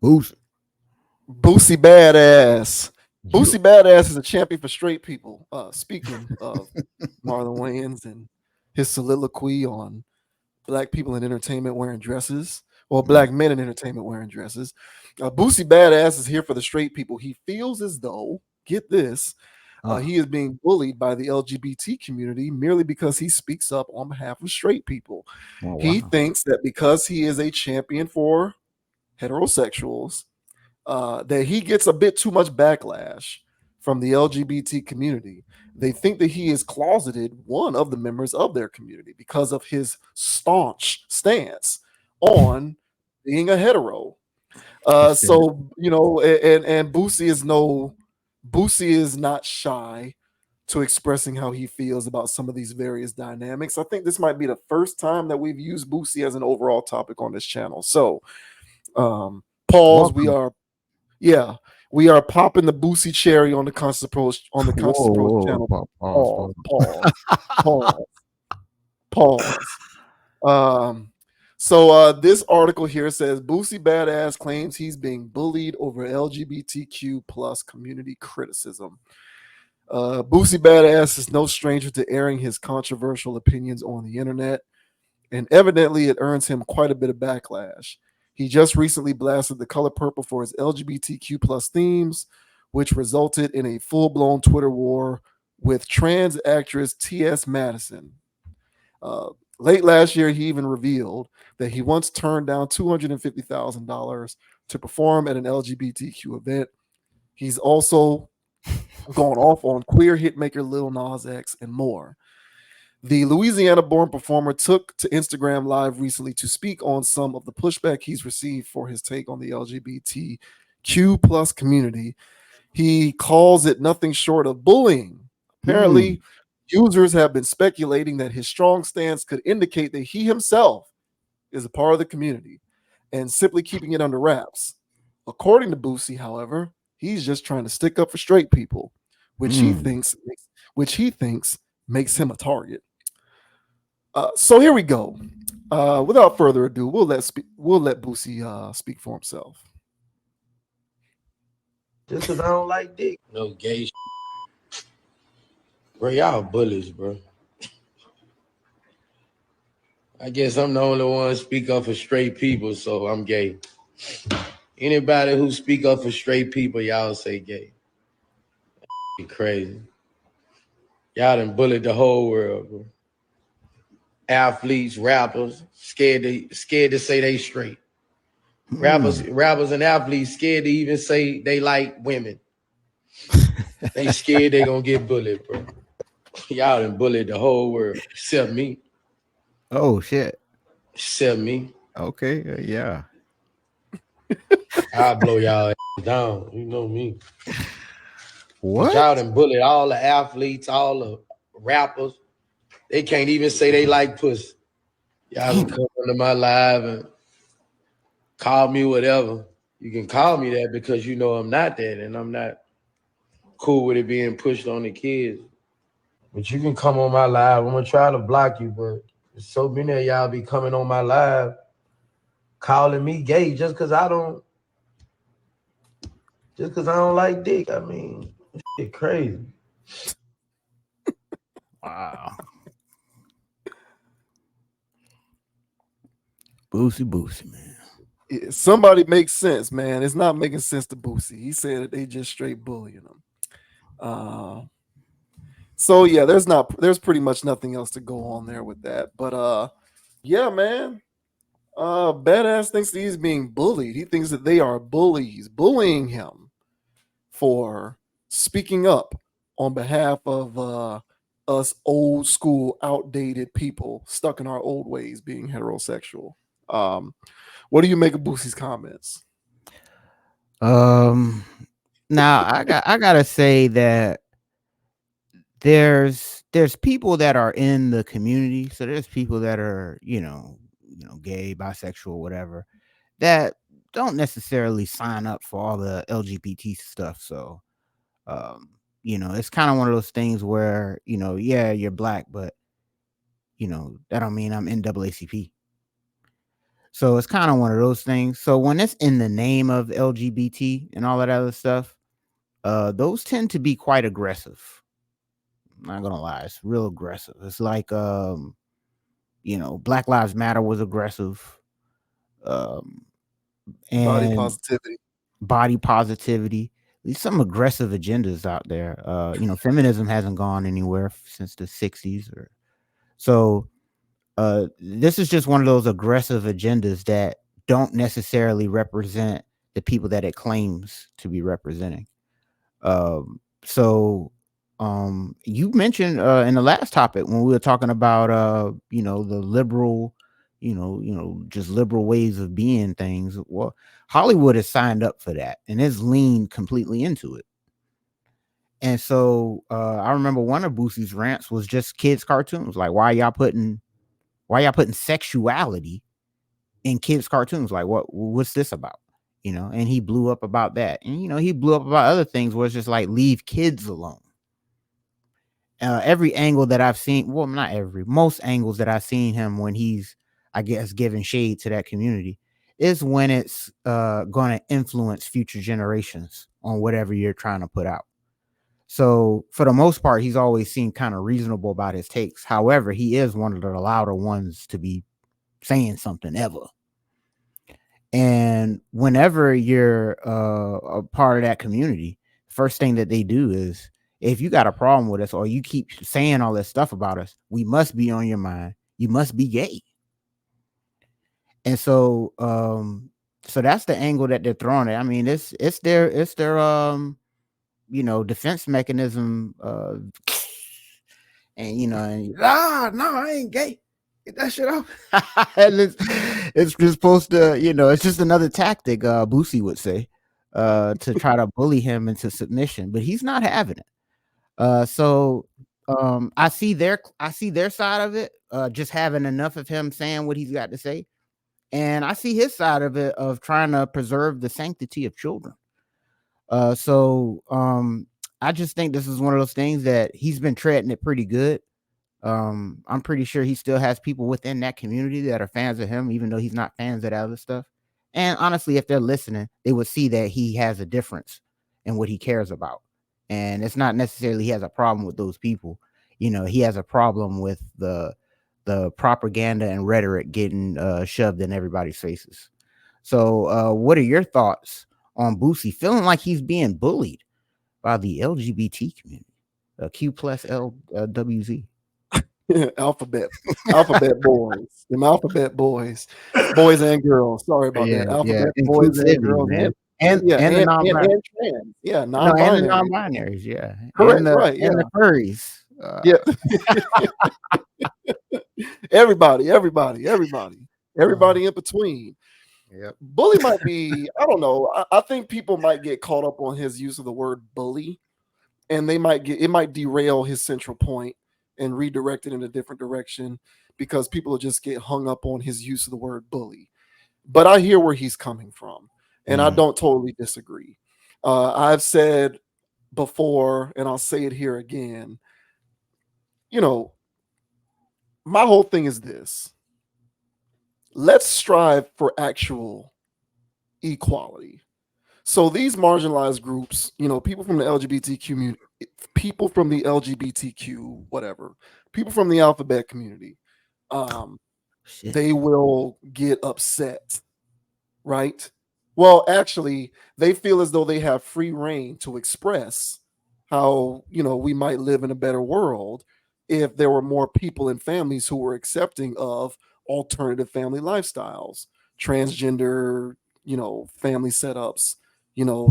Boosie. Boosie Badazz. Yeah. Boosie Badazz is a champion for straight people. Speaking of Marlon Wayans and his soliloquy on black people in entertainment wearing dresses, or Mm. black men in entertainment wearing dresses. Boosie Badass is here for the straight people. He feels as though, get this, Uh, he is being bullied by the LGBT community merely because he speaks up on behalf of straight people. oh He wow. thinks that because he is a champion for heterosexuals, that he gets a bit too much backlash from the LGBT community. They think that he is closeted one of the members of their community because of his staunch stance on being a hetero. He said, So you know, and Boosie is not shy to expressing how he feels about some of these various dynamics. I think this might be the first time that we've used Boosie as an overall topic on this channel. So, pause. We welcome. are yeah, we are popping the Boosie cherry on the Whoa, Constant Pros whoa, channel. pause, Pause, pause. pause, pause, pause. Um, so this article here says Boosie Badass claims he's being bullied over LGBTQ plus community criticism. Boosie Badass is no stranger to airing his controversial opinions on the internet, and evidently it earns him quite a bit of backlash. He just recently blasted the color purple for his LGBTQ plus themes, which resulted in a full blown Twitter war with trans actress T.S. Madison. Uh, Late last year, he even revealed that he once turned down $250,000 to perform at an LGBTQ event. He's also gone off on queer hitmaker Lil Nas X and more. The Louisiana born performer took to Instagram Live recently to speak on some of the pushback he's received for his take on the LGBTQ plus community. He calls it nothing short of bullying. Hmm. Apparently, users have been speculating that his strong stance could indicate that he himself is a part of the community and simply keeping it under wraps. According to Boosie, however, he's just trying to stick up for straight people, which he Hmm. thinks which he thinks makes him a target. So here we go. Without further ado, we'll let Boosie speak for himself. Just cause I don't like dick. No gay bro. Y'all bullies, bro. I guess I'm the only one speak up for straight people, so I'm gay. Anybody who speak up for straight people, y'all say gay. You crazy. Y'all done bullied the whole world, bro. Athletes, rappers, scared to say they straight. Hmm. Rappers and athletes scared to even say they like women. They scared they gonna get bullied, bro. Y'all done bullied the whole world. Except me. Oh shit. Except me. Okay. Yeah. I'll blow y'all down. You know me. But What? y'all done bullied all the athletes, all the rappers. They can't even say they like pussy. Y'all can Damn. come into my live and call me whatever. You can call me that because you know I'm not that and I'm not cool with it being pushed on the kids. But you can come on my live. I'm gonna try to block you, but so many of y'all be coming on my live calling me gay just cause I don't like dick. I mean, shit crazy. Wow. Boosie, Boosie, man. Somebody makes sense, man. It's not making sense to Boosie. He said that they just straight bullying him. Uh, so yeah, there's pretty much nothing else to go on there with that. But yeah, man. Badass thinks that he's being bullied. He thinks that they are bullies, bullying him for speaking up on behalf of us old school, outdated people stuck in our old ways, being heterosexual. Um, what do you make of Boosie's comments? Um. Now I gotta say that there's people that are in the community. So there's people that are gay, bisexual, whatever, that don't necessarily sign up for all the LGBT stuff. So um, it's kind of one of those things where yeah, you're black, but that don't mean I'm NAACP. So it's kind of one of those things. So when it's in the name of LGBT and all that other stuff, those tend to be quite aggressive. I'm not gonna lie, it's real aggressive. It's like Black Lives Matter was aggressive. Um Body and positivity. body positivity. There's some aggressive agendas out there. Feminism hasn't gone anywhere since the 60s or so. This is just one of those aggressive agendas that don't necessarily represent the people that it claims to be representing. So you mentioned in the last topic when we were talking about the liberal, just liberal ways of being things. Well, Hollywood has signed up for that and has leaned completely into it. And so I remember one of Boosie's rants was just kids' cartoons. Like, why y'all putting sexuality in kids' cartoons? Like, what's this about? And he blew up about that. And he blew up about other things where it's just like, leave kids alone. Every angle that I've seen, well, not every, most angles that I've seen him when he's, I guess, giving shade to that community is when it's going to influence future generations on whatever you're trying to put out. So for the most part, he's always seemed kind of reasonable about his takes. However, he is one of the louder ones to be saying something ever. And whenever you're a part of that community, first thing that they do is, if you got a problem with us or you keep saying all this stuff about us, we must be on your mind. You must be gay. And so that's the angle that they're throwing at. I mean, it's their defense mechanism. No, I ain't gay. Get that shit off. And it's just supposed to, it's just another tactic, Boosie would say, to try to bully him into submission, but he's not having it. I see their side of it, just having enough of him saying what he's got to say. And I see his side of it of trying to preserve the sanctity of children. I just think this is one of those things that he's been treading it pretty good. I'm pretty sure he still has people within that community that are fans of him, even though he's not fans of that other stuff. And honestly, if they're listening, they would see that he has a difference in what he cares about. And it's not necessarily he has a problem with those people. He has a problem with the propaganda and rhetoric getting shoved in everybody's faces. So what are your thoughts on Boosie feeling like he's being bullied by the LGBT community? Q plus LWZ. Alphabet boys. Them alphabet boys and girls. Sorry about that. Alphabet boys and girls, man. and the non-binary. and trans. Yeah, non-binary. And the non-binaries, yeah. Correct, right. And the furries. Everybody in between. Yep. Bully might be, I don't know. I think people might get caught up on his use of the word bully, and it might derail his central point and redirect it in a different direction because people will just get hung up on his use of the word bully. But I hear where he's coming from, and I don't totally disagree. I've said before, and I'll say it here again, my whole thing is this. Let's strive for actual equality. So these marginalized groups, people from the LGBTQ, people from the LGBTQ, whatever, people from the alphabet community, they will get upset, right? Well, actually, they feel as though they have free reign to express how, we might live in a better world if there were more people and families who were accepting of alternative family lifestyles, transgender, family setups,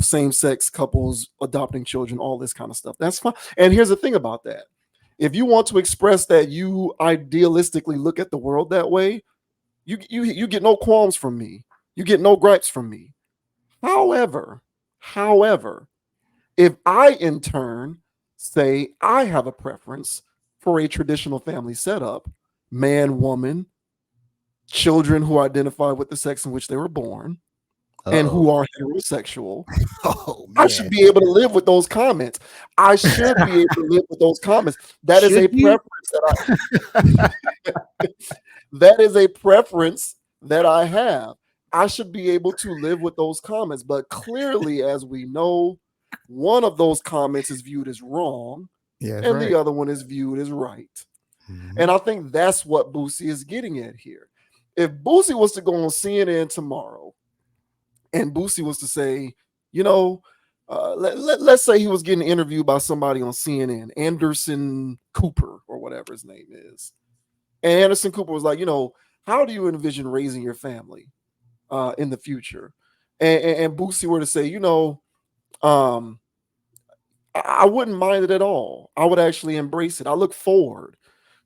same-sex couples adopting children, all this kind of stuff. That's fine. And here's the thing about that. If you want to express that you idealistically look at the world that way, you get no qualms from me. You get no gripes from me. However, if I in turn say I have a preference for a traditional family setup, man, woman, children who identify with the sex in which they were born, and who are heterosexual, I should be able to live with those comments. I should be able to live with those comments. That is a preference that that I have. I should be able to live with those comments. But clearly, as we know, one of those comments is viewed as wrong Yeah, that's and right. the other one is viewed as right. And Mhm. I think that's what Boosie is getting at here. If Boosie was to go on CNN tomorrow and Boosie was to say, you know, let's say he was getting interviewed by somebody on CNN, Anderson Cooper or whatever his name is. And Anderson Cooper was like, how do you envision raising your family in the future? And Boosie were to say, um, I wouldn't mind it at all. I would actually embrace it. I look forward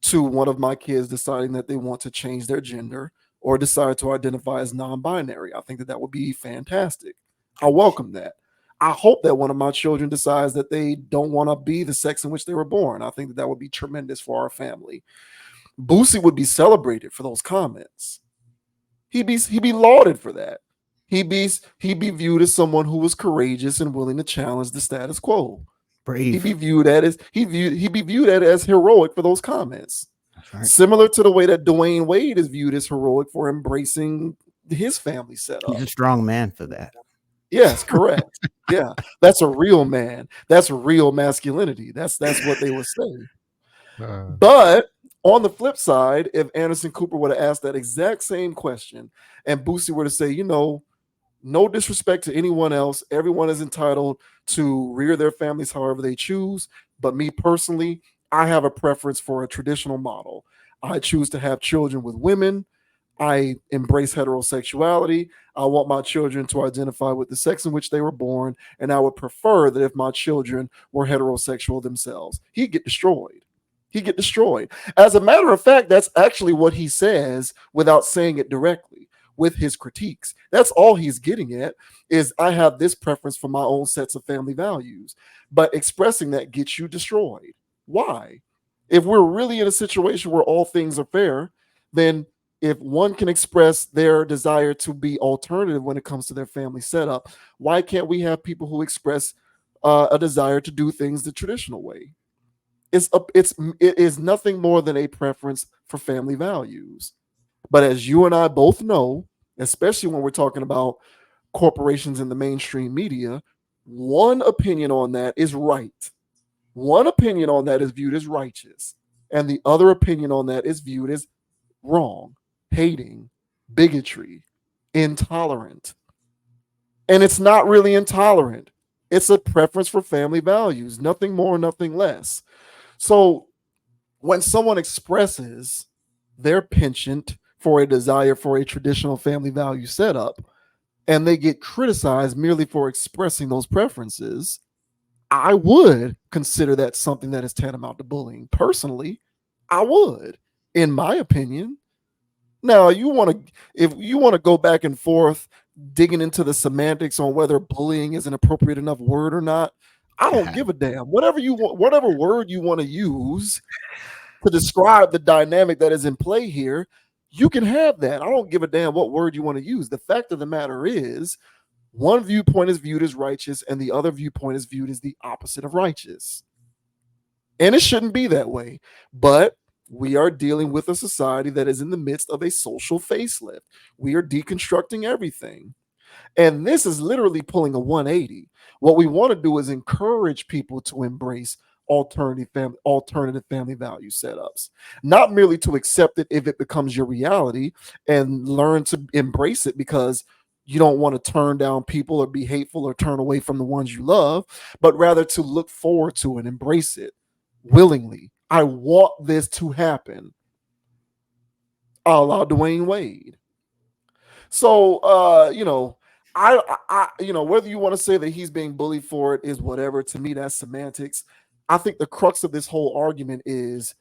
to one of my kids deciding that they want to change their gender or decide to identify as non-binary. I think that that would be fantastic. I welcome that. I hope that one of my children decides that they don't want to be the sex in which they were born. I think that that would be tremendous for our family. Boosie would be celebrated for those comments. He'd be lauded for that. He'd be viewed as someone who was courageous and willing to challenge the status quo. He'd Brave. be viewed at as he'd be viewed at as heroic for those comments. That's right. Similar to the way that Dwayne Wade is viewed as heroic for embracing his family He's setup. a strong man for that. Yes, correct. Yeah, that's a real man. That's real masculinity. That's what they would say. But on the flip side, if Anderson Cooper would have asked that exact same question and Boosie were to say, no disrespect to anyone else, everyone is entitled to rear their families however they choose. But me personally, I have a preference for a traditional model. I choose to have children with women. I embrace heterosexuality. I want my children to identify with the sex in which they were born. And I would prefer that if my children were heterosexual themselves, he'd get destroyed. He'd get destroyed. As a matter of fact, that's actually what he says without saying it directly with his critiques. That's all he's getting at is I have this preference for my own sets of family values. But expressing that gets you destroyed. Why? If we're really in a situation where all things are fair, then if one can express their desire to be alternative when it comes to their family setup, why can't we have people who express a desire to do things the traditional way? It is nothing more than a preference for family values. But as you and I both know, especially when we're talking about corporations in the mainstream media, one opinion on that is right. One opinion on that is viewed as righteous, and the other opinion on that is viewed as wrong, hating, bigotry, intolerant. And it's not really intolerant. It's a preference for family values, nothing more, nothing less. So when someone expresses their penchant for a desire for a traditional family value setup and they get criticized merely for expressing those preferences, I would consider that something that is tantamount to bullying. Personally, I would, in my opinion. Now, if you want to go back and forth digging into the semantics on whether bullying is an appropriate enough word or not, I don't give a damn. Whatever you want, whatever word you want to use to describe the dynamic that is in play here, you can have that. I don't give a damn what word you want to use. The fact of the matter is, one viewpoint is viewed as righteous and the other viewpoint is viewed as the opposite of righteous. And it shouldn't be that way. But we are dealing with a society that is in the midst of a social facelift. We are deconstructing everything. And this is literally pulling a 180. What we want to do is encourage people to embrace alternative family value setups, not merely to accept it if it becomes your reality and learn to embrace it because you don't want to turn down people or be hateful or turn away from the ones you love, but rather to look forward to and embrace it willingly. I want this to happen. I'll allow Dwayne Wade. So, whether you want to say that he's being bullied for it is whatever. To me, that's semantics. I think the crux of this whole argument is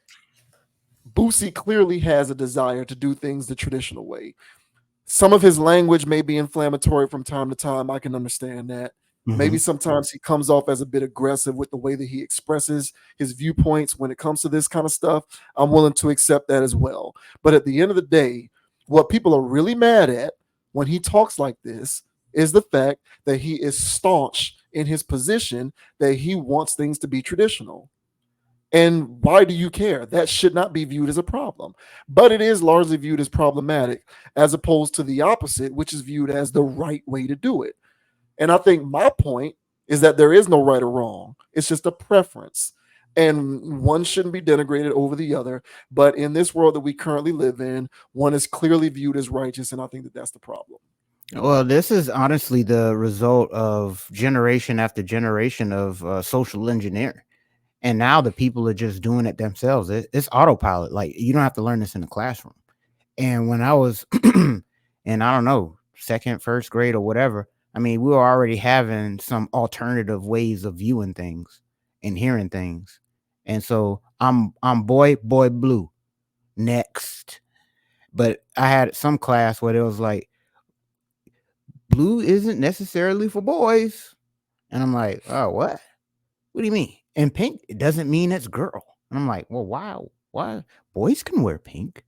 Boosie clearly has a desire to do things the traditional way. Some of his language may be inflammatory from time to time. I can understand that. Maybe Mhm. sometimes he comes off as a bit aggressive with the way that he expresses his viewpoints when it comes to this kind of stuff. I'm willing to accept that as well. But at the end of the day, what people are really mad at when he talks like this is the fact that he is staunch in his position that he wants things to be traditional. And why do you care? That should not be viewed as a problem. But it is largely viewed as problematic, as opposed to the opposite, which is viewed as the right way to do it. And I think my point is that there is no right or wrong. It's just a preference. And one shouldn't be denigrated over the other. But in this world that we currently live in, one is clearly viewed as righteous. And I think that that's the problem. Well, this is honestly the result of generation after generation of social engineering. And now the people are just doing it themselves. It's autopilot. Like, you don't have to learn this in the classroom. And when I was in, I don't know, second, first grade or whatever, I mean, we were already having some alternative ways of viewing things and hearing things. And so I'm boy blue next. But I had some class where it was like, blue isn't necessarily for boys. And I'm like, oh, what? What do you mean? And pink, it doesn't mean it's girl. And I'm like, well, wow, why boys can wear pink?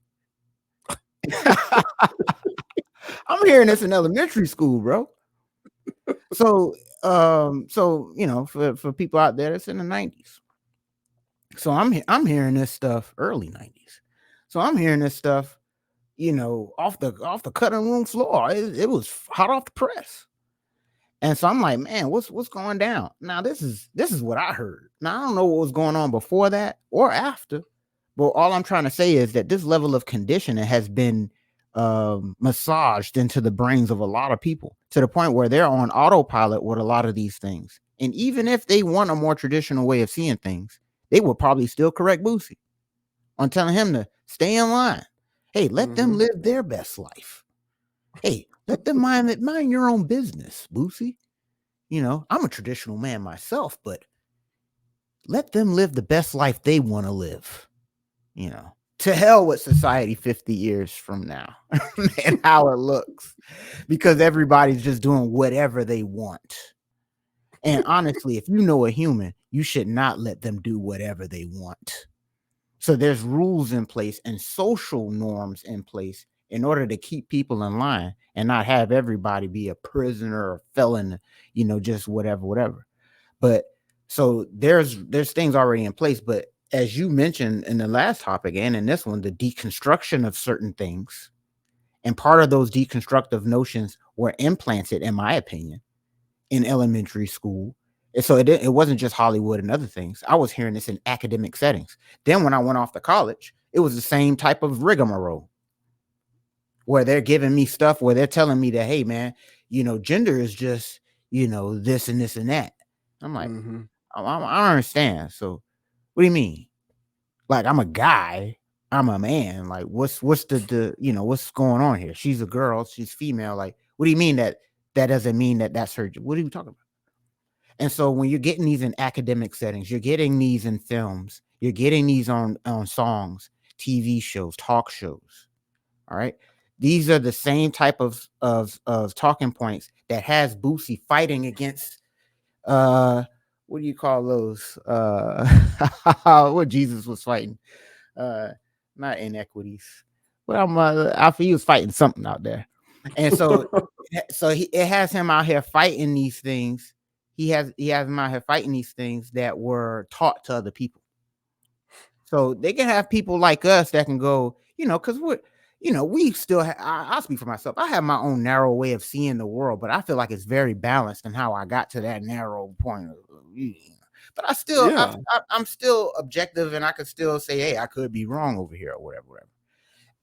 I'm hearing this in elementary school, bro. So you know, for people out there, it's in the 90s. So I'm hearing this stuff early 90s. So I'm hearing this stuff, you know, off the cutting room floor. It was hot off the press. And so I'm like, man, what's going down? Now this is what I heard. Now I don't know what was going on before that or after, but all I'm trying to say is that this level of conditioning has been massaged into the brains of a lot of people to the point where they're on autopilot with a lot of these things. And even if they want a more traditional way of seeing things, they will probably still correct Boosie on telling him to stay in line. Hey, let them live their best life. Hey, let them mind your own business, Boosie. You know, I'm a traditional man myself, but let them live the best life they want to live. You know, to hell with society 50 years from now and how it looks, because everybody's just doing whatever they want. And honestly, if you know a human, you should not let them do whatever they want. So there's rules in place and social norms in place in order to keep people in line and not have everybody be a prisoner or felon, you know, just whatever. But so there's things already in place. But as you mentioned in the last topic and in this one, the deconstruction of certain things, and part of those deconstructive notions were implanted, in my opinion, in elementary school. And so it wasn't just Hollywood and other things. I was hearing this in academic settings. Then when I went off to college, it was the same type of rigmarole where they're giving me stuff where they're telling me that, hey, man, you know, gender is just, you know, this and this and that. I'm like, I don't understand. So what do you mean? Like, I'm a guy, I'm a man. Like, what's the you know, what's going on here? She's a girl, she's female. Like, what do you mean that doesn't mean that that's her? What are you talking about? And so when you're getting these in academic settings, you're getting these in films, you're getting these on songs, TV shows, talk shows. All right. These are the same type of talking points that has Boosie fighting against what do you call those? What Jesus was fighting. Not inequities. Well, I feel he was fighting something out there. And so it has him out here fighting these things. He has him out here fighting these things that were taught to other people. So they can have people like us that can go, you know, because we're, you know, we still I'll speak for myself. I have my own narrow way of seeing the world, but I feel like it's very balanced in how I got to that narrow point of, but I still I'm still objective, and I could still say, hey, I could be wrong over here or whatever.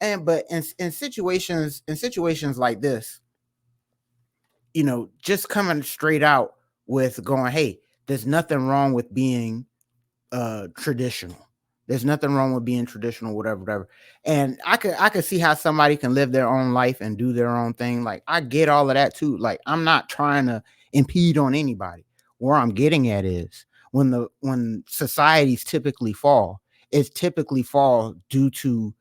And but in situations like this, you know, just coming straight out with going, hey, there's nothing wrong with being traditional. There's nothing wrong with being traditional, whatever. And I could see how somebody can live their own life and do their own thing. Like, I get all of that too. Like, I'm not trying to impede on anybody. Where I'm getting at is when societies typically fall, it's typically fall due to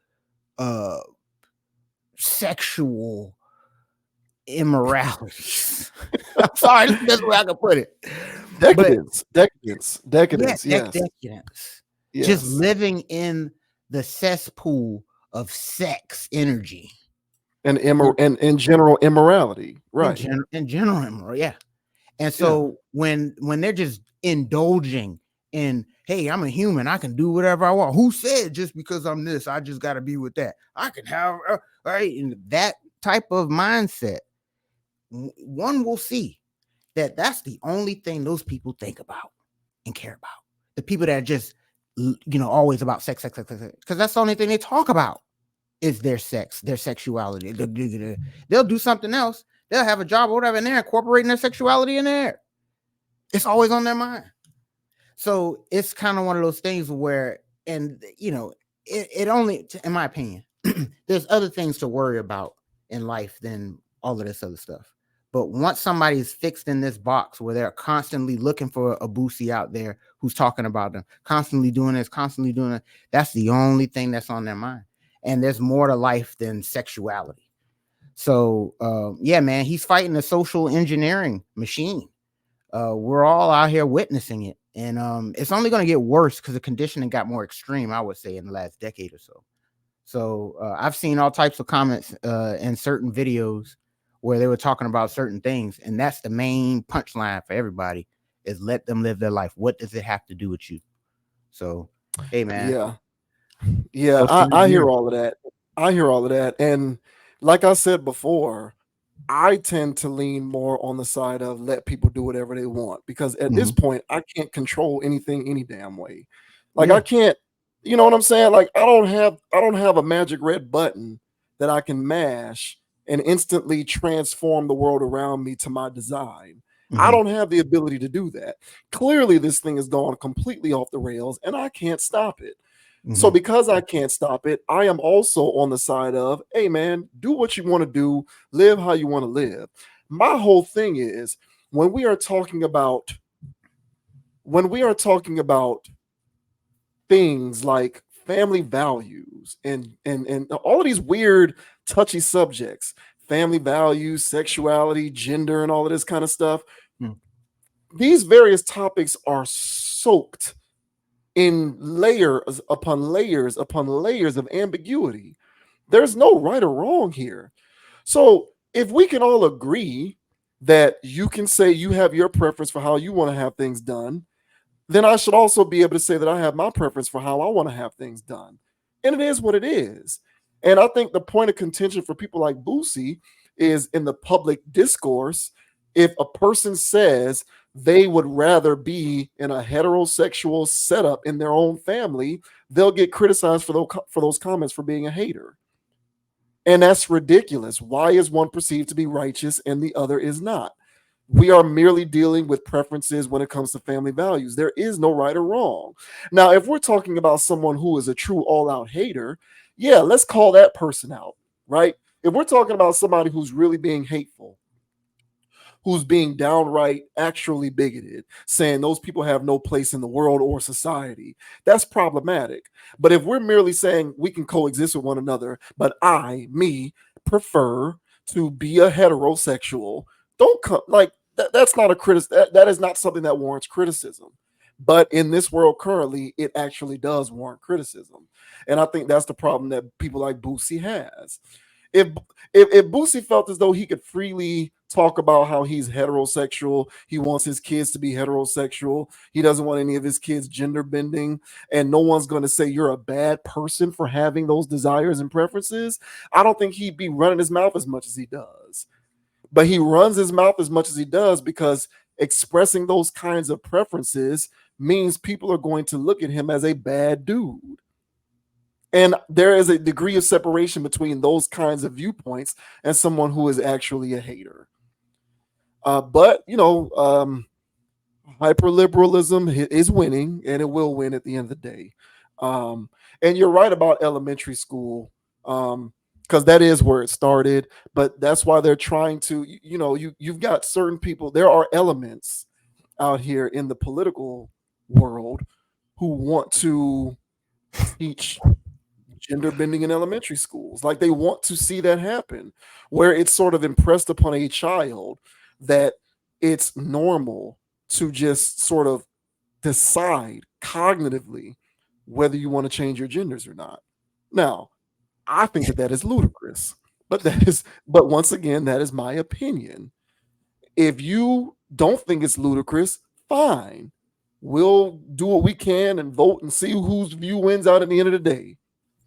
sexual immoralities. I'm sorry, that's the best way I can put it. Decadence. Yeah, Yes. decadence. Yes. Just living in the cesspool of sex energy and in general immorality, right? In general immorality, yeah. And so when they're just indulging And hey, I'm a human. I can do whatever I want. Who said just because I'm this, I just got to be with that? I can have right. And that type of mindset, one will see that that's the only thing those people think about and care about. The people that are just always about sex, because that's the only thing they talk about is their sex, their sexuality. They'll do something else. They'll have a job or whatever, and they're incorporating their sexuality in there. It's always on their mind. So it's kind of one of those things where, and it only, in my opinion, there's other things to worry about in life than all of this other stuff. But once somebody is fixed in this box where they're constantly looking for a Boosie out there who's talking about them, constantly doing this, constantly doing it, that's the only thing that's on their mind. And there's more to life than sexuality. So, yeah, man, he's fighting a social engineering machine. We're all out here witnessing it. And it's only going to get worse because the conditioning got more extreme, I would say, in the last decade or so. So I've seen all types of comments in certain videos where they were talking about certain things. And that's the main punchline for everybody is let them live their life. What does it have to do with you? So, hey, man. Yeah, I hear all of that. I hear all of that. And like I said before, I tend to lean more on the side of let people do whatever they want because at this point, I can't control anything any damn way. Like I can't, you know what I'm saying? Like I don't have a magic red button that I can mash and instantly transform the world around me to my design. I don't have the ability to do that. Clearly, this thing has gone completely off the rails and I can't stop it. So because I can't stop it, I am also on the side of, hey man, do what you want to do, live how you want to live. My whole thing is when we are talking about things like family values and all of these weird touchy subjects, family values, sexuality, gender, and all of this kind of stuff. These various topics are soaked in layers upon layers upon layers of ambiguity. There's no right or wrong here. So if we can all agree that you can say you have your preference for how you want to have things done, then I should also be able to say that I have my preference for how I want to have things done. And it is what it is. And I think the point of contention for people like Boosie is in the public discourse. If a person says they would rather be in a heterosexual setup in their own family, they'll get criticized for those comments for being a hater. And that's ridiculous. Why is one perceived to be righteous and the other is not? We are merely dealing with preferences when it comes to family values. There is no right or wrong. Now, if we're talking about someone who is a true all-out hater, yeah, let's call that person out, right? If we're talking about somebody who's really being hateful, who's being downright actually bigoted, saying those people have no place in the world or society, that's problematic. But if we're merely saying we can coexist with one another, but me, prefer to be a heterosexual, don't come like that's not a criticism. That is not something that warrants criticism. But in this world currently, it actually does warrant criticism. And I think that's the problem that people like Boosie has. If Boosie felt as though he could freely talk about how he's heterosexual, he wants his kids to be heterosexual, he doesn't want any of his kids gender bending, and no one's going to say you're a bad person for having those desires and preferences, I don't think he'd be running his mouth as much as he does. But he runs his mouth as much as he does because expressing those kinds of preferences means people are going to look at him as a bad dude. And there is a degree of separation between those kinds of viewpoints and someone who is actually a hater. But, hyperliberalism is winning, and it will win at the end of the day. And you're right about elementary school, because that is where it started. But that's why they're trying to, you've got certain people. There are elements out here in the political world who want to teach gender bending in elementary schools. Like they want to see that happen, where it's sort of impressed upon a child that it's normal to just sort of decide cognitively whether you want to change your genders or not. Now, I think that is ludicrous, but once again, that is my opinion. If you don't think it's ludicrous, fine. We'll do what we can and vote and see whose view wins out at the end of the day.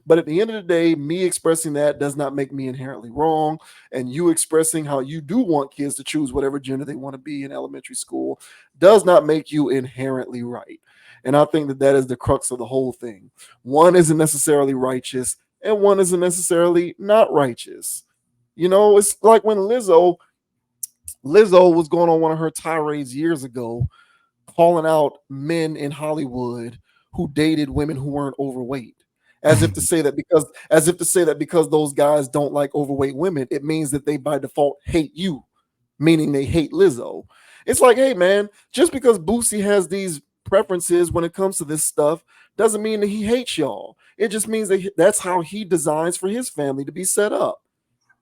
But at the end of the day, me expressing that does not make me inherently wrong. And you expressing how you do want kids to choose whatever gender they want to be in elementary school does not make you inherently right. And I think that that is the crux of the whole thing. One isn't necessarily righteous, and one isn't necessarily not righteous. You know, it's like when Lizzo was going on one of her tirades years ago, calling out men in Hollywood who dated women who weren't overweight, as if to say that because those guys don't like overweight women, it means that they by default hate you, meaning they hate Lizzo. It's like, hey man, just because Boosie has these preferences when it comes to this stuff doesn't mean that he hates y'all. It just means that that's how he designs for his family to be set up.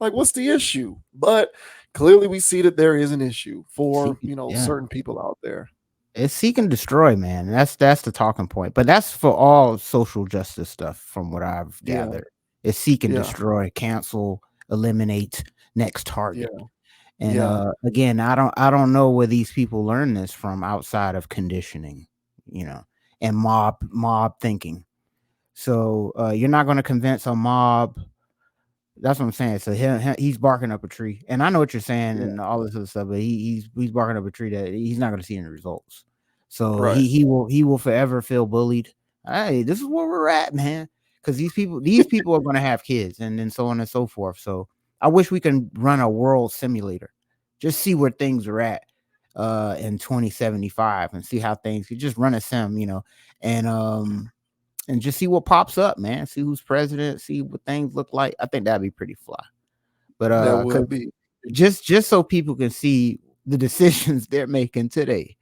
Like, what's the issue? But clearly we see that there is an issue for, See, yeah. certain people out there. It's seek and destroy, man. That's the talking point. But that's for all social justice stuff, from what I've Yeah. gathered. It's seek and Yeah. destroy, cancel, eliminate, next target. Yeah. And Yeah. again, I don't know where these people learn this from outside of conditioning, and mob thinking. So you're not going to convince a mob. That's what I'm saying. So he's barking up a tree, and I know what you're saying Yeah. and all this other stuff, but he's barking up a tree that he's not going to see any results. So Right. he will forever feel bullied. Hey, this is where we're at, man. Because these people are going to have kids, and then so on and so forth. So I wish we can run a world simulator, just see where things are at in 2075, and see how things. You just run a sim, and just see what pops up, man. See who's president, see what things look like. I think that'd be pretty fly. But That 'cause would be. just so people can see the decisions they're making today,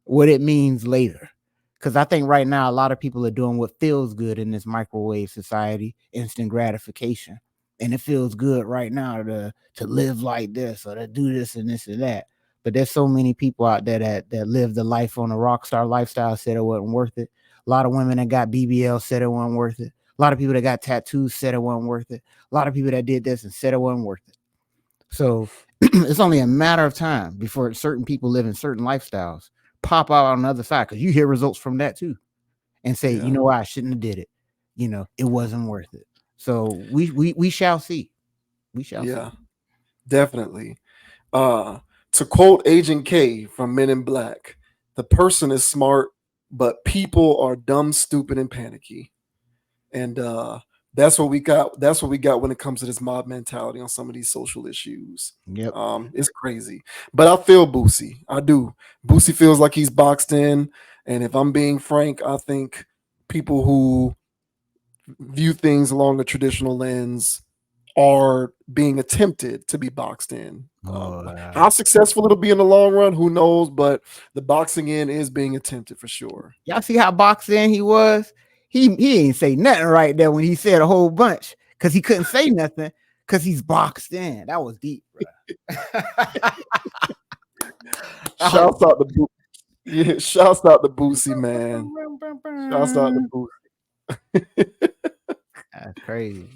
what it means later. Because I think right now a lot of people are doing what feels good in this microwave society, instant gratification, and it feels good right now to live like this or to do this and this and that. But there's so many people out there that live the life on a rock star lifestyle, said it wasn't worth it. A lot of women that got BBL said it wasn't worth it. A lot of people that got tattoos said it wasn't worth it. A lot of people that did this and said it wasn't worth it. So it's only a matter of time before certain people living certain lifestyles pop out on the other side, because you hear results from that too, and say, Yeah. you know what, I shouldn't have did it. It wasn't worth it. So we shall see. We shall Yeah. see. Definitely. To quote Agent K from Men in Black, the person is smart, but people are dumb, stupid, and panicky. And that's what we got. That's what we got when it comes to this mob mentality on some of these social issues. Yep. It's crazy. But I feel Boosie. I do. Boosie feels like he's boxed in. And if I'm being frank, I think people who view things along a traditional lens are being attempted to be boxed in. How successful it'll be in the long run, who knows? But the boxing in is being attempted for sure. Y'all see how boxed in he was? He ain't say nothing right there when he said a whole bunch, because he couldn't say nothing because he's boxed in. That was deep, bro. Shouts out to shouts out to Boosie, man. Shouts out to Boosie. That's crazy.